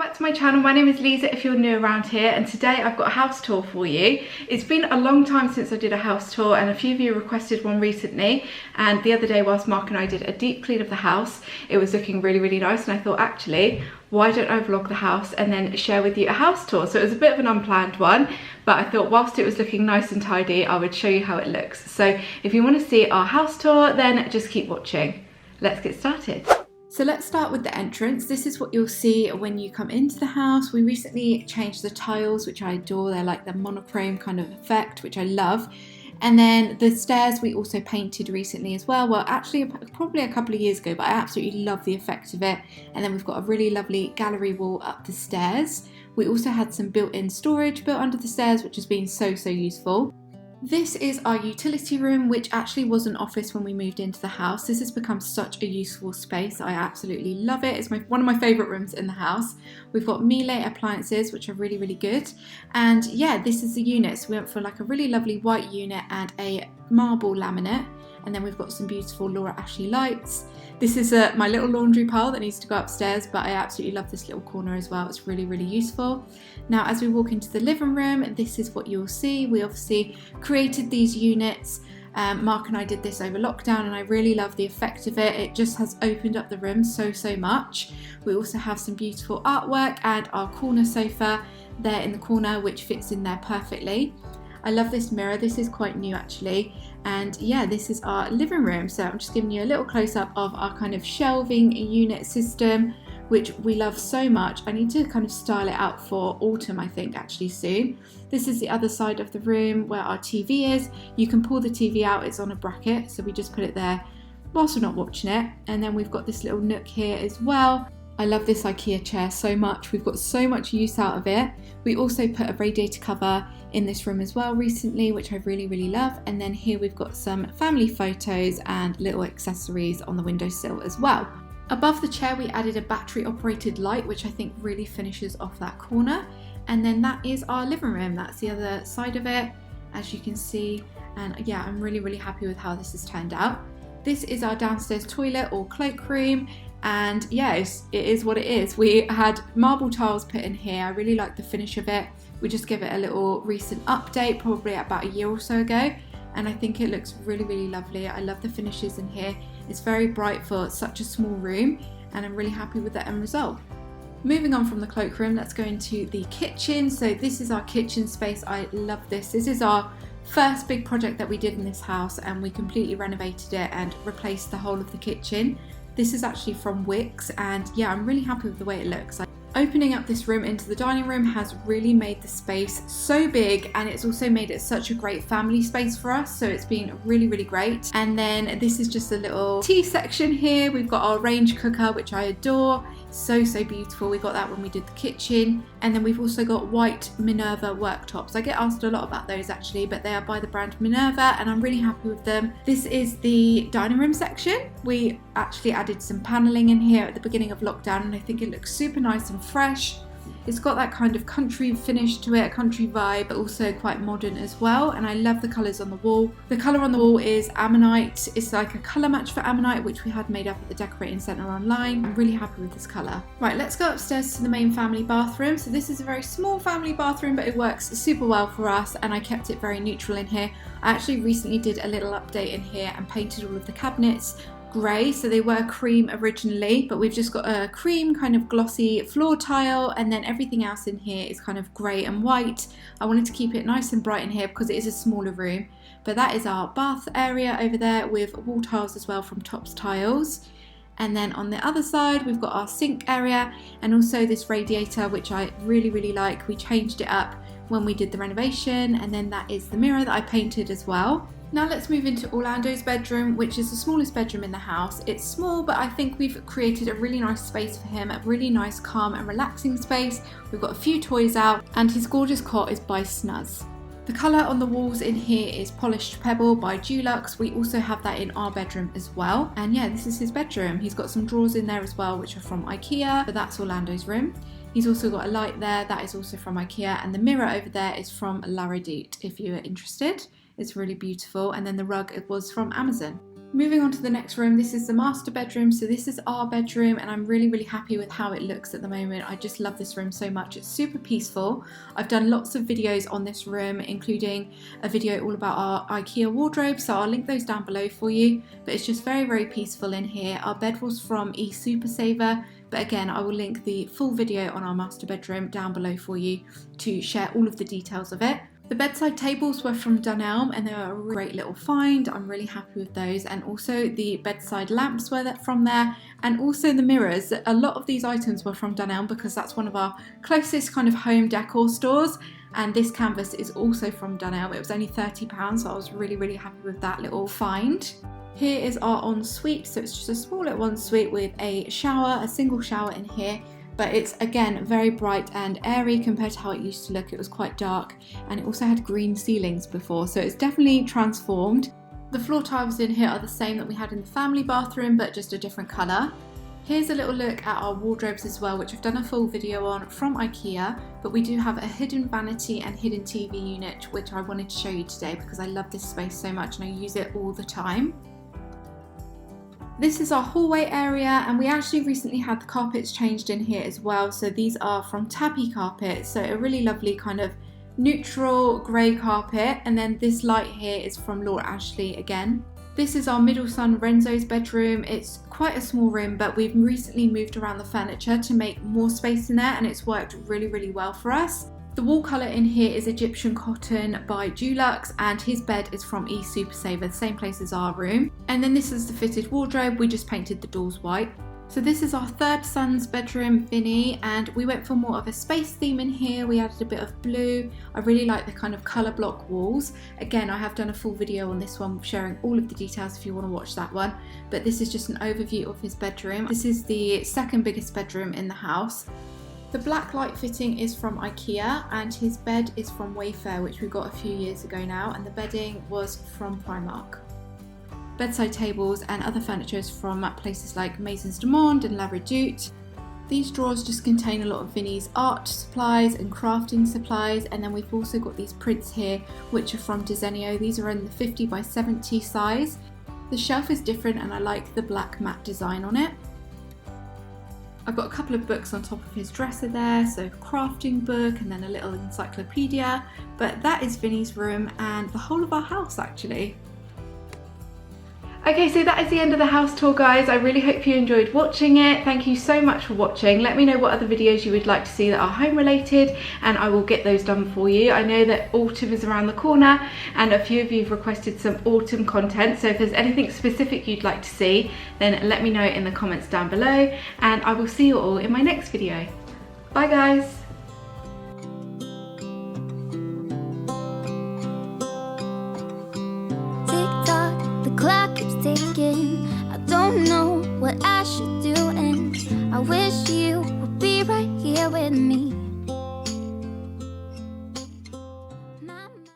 back to my channel. My name is Liza if you're new around here, and today I've got a house tour for you. It's been a long time since I did a house tour, and a few of you requested one recently, and the other day whilst Mark and I did a deep clean of the house, it was looking really nice, and I thought, actually, why don't I vlog the house and then share with you a house tour? So it was a bit of an unplanned one, but I thought whilst it was looking nice and tidy, I would show you how it looks. So if you want to see our house tour, then just keep watching. Let's get started. So let's start with the entrance. This is what you'll see when you come into the house. We recently changed the tiles, which I adore. They're like the monochrome kind of effect, which I love. And then the stairs we also painted recently as well. Well, actually probably a couple of years ago, but I absolutely love the effect of it. And then we've got a really lovely gallery wall up the stairs. We also had some built-in storage built under the stairs, which has been so useful. This is our utility room, which actually was an office when we moved into the house. This has become such a useful space. I absolutely love it. It's one of my favourite rooms in the house. We've got Miele appliances, which are really good. And yeah, this is the unit. So we went for like a really lovely white unit and a marble laminate. And then we've got some beautiful Laura Ashley lights. This is my little laundry pile that needs to go upstairs, but I absolutely love this little corner as well. It's really useful. Now, as we walk into the living room, this is what you'll see. We obviously created these units. Mark and I did this over lockdown, and I really love the effect of it. It just has opened up the room so much. We also have some beautiful artwork and our corner sofa there in the corner, which fits in there perfectly. I love this mirror. This is quite new actually. And yeah, this is our living room. So I'm just giving you a little close up of our kind of shelving unit system, which we love so much. I need to kind of style it out for autumn, I think, actually soon. This is the other side of the room where our TV is. You can pull the TV out, it's on a bracket, so we just put it there whilst we're not watching it. And then we've got this little nook here as well. I love this IKEA chair so much. We've got so much use out of it. We also put a radiator cover in this room as well recently, which I really love. And then here we've got some family photos and little accessories on the windowsill as well. Above the chair we added a battery operated light, which I think really finishes off that corner. And then that is our living room. That's the other side of it, as you can see. And yeah, I'm really happy with how this has turned out. This is our downstairs toilet or cloakroom. And yeah, it is what it is. We had marble tiles put in here. I really like the finish of it. We just give it a little recent update, probably about a year or so ago. And I think it looks really lovely. I love the finishes in here. It's very bright for such a small room, and I'm really happy with the end result. Moving on from the cloakroom, let's go into the kitchen. So this is our kitchen space. I love this. This is our first big project that we did in this house, and we completely renovated it and replaced the whole of the kitchen. This is actually from Wix, and yeah, I'm really happy with the way it looks. Opening up this room into the dining room has really made the space so big, and it's also made it such a great family space for us, so it's been really great. And then this is just a little tea section here. We've got our range cooker, which I adore. So beautiful. We got that when we did the kitchen. And then we've also got white Minerva worktops. I get asked a lot about those actually, but they are by the brand Minerva, and I'm really happy with them. This is the dining room section. We actually added some paneling in here at the beginning of lockdown, and I think it looks super nice and fresh. It's got that kind of country finish to it, a country vibe, but also quite modern as well. And I love the colours on the wall. The colour on the wall is Ammonite. It's like a colour match for Ammonite, which we had made up at the decorating centre online. I'm really happy with this colour. Right, let's go upstairs to the main family bathroom. So this is a very small family bathroom, but it works super well for us, and I kept it very neutral in here. I actually recently did a little update in here and painted all of the cabinets grey, so they were cream originally, but we've just got a cream kind of glossy floor tile, and then everything else in here is kind of grey and white. I wanted to keep it nice and bright in here because it is a smaller room. But that is our bath area over there with wall tiles as well from Tops Tiles. And then on the other side we've got our sink area, and also this radiator, which I really like. We changed it up when we did the renovation, and then that is the mirror that I painted as well. Now let's move into Orlando's bedroom, which is the smallest bedroom in the house. It's small, but I think we've created a really nice space for him, a really nice, calm and relaxing space. We've got a few toys out, and his gorgeous cot is by Snuzz. The colour on the walls in here is Polished Pebble by Dulux. We also have that in our bedroom as well. And yeah, this is his bedroom. He's got some drawers in there as well, which are from IKEA, but that's Orlando's room. He's also got a light there, that is also from IKEA, and the mirror over there is from Renovated, if you are interested. It's really beautiful. And then the rug, it was from Amazon. Moving on to the next room, this is the master bedroom. So this is our bedroom and I'm really happy with how it looks at the moment. I just love this room so much. It's super peaceful. I've done lots of videos on this room, including a video all about our IKEA wardrobe, so I'll link those down below for you. But it's just very peaceful in here. Our bed was from Supersaver, but again, I will link the full video on our master bedroom down below for you to share all of the details of it. The bedside tables were from Dunelm and they were a great little find. I'm really happy with those, and also the bedside lamps were from there, and also the mirrors. A lot of these items were from Dunelm because that's one of our closest kind of home decor stores, and this canvas is also from Dunelm. It was only £30, so I was really happy with that little find. Here is our ensuite, so it's just a small little ensuite with a shower, a single shower in here. But it's again very bright and airy compared to how it used to look. It was quite dark and it also had green ceilings before, so it's definitely transformed. The floor tiles in here are the same that we had in the family bathroom, but just a different colour. Here's a little look at our wardrobes as well, which I've done a full video on from IKEA, but we do have a hidden vanity and hidden TV unit, which I wanted to show you today because I love this space so much and I use it all the time. This is our hallway area, and we actually recently had the carpets changed in here as well. So these are from Tabby carpet, so a really lovely kind of neutral grey carpet, and then this light here is from Laura Ashley again. This is our middle son Renzo's bedroom. It's quite a small room, but we've recently moved around the furniture to make more space in there, and it's worked really well for us. The wall colour in here is Egyptian cotton by Dulux, and his bed is from Supersaver, the same place as our room. And then this is the fitted wardrobe. We just painted the doors white. So this is our third son's bedroom, Vinny, and we went for more of a space theme in here. We added a bit of blue. I really like the kind of colour block walls. Again, I have done a full video on this one sharing all of the details if you want to watch that one. But this is just an overview of his bedroom. This is the second biggest bedroom in the house. The black light fitting is from IKEA, and his bed is from Wayfair, which we got a few years ago now, and the bedding was from Primark. Bedside tables and other furniture is from places like Maisons du Monde and La Redoute. These drawers just contain a lot of Vinny's art supplies and crafting supplies, and then we've also got these prints here which are from Desenio. These are in the 50 by 70 size. The shelf is different and I like the black matte design on it. I've got a couple of books on top of his dresser there, so crafting book and then a little encyclopedia, but that is Vinny's room and the whole of our house actually. Okay, so that is the end of the house tour, guys. I really hope you enjoyed watching it. Thank you so much for watching. Let me know what other videos you would like to see that are home related, and I will get those done for you. I know that autumn is around the corner and a few of you have requested some autumn content, so if there's anything specific you'd like to see, then let me know in the comments down below, and I will see you all in my next video. Bye guys. Clock keeps ticking. I don't know what I should do, and I wish you would be right here with me.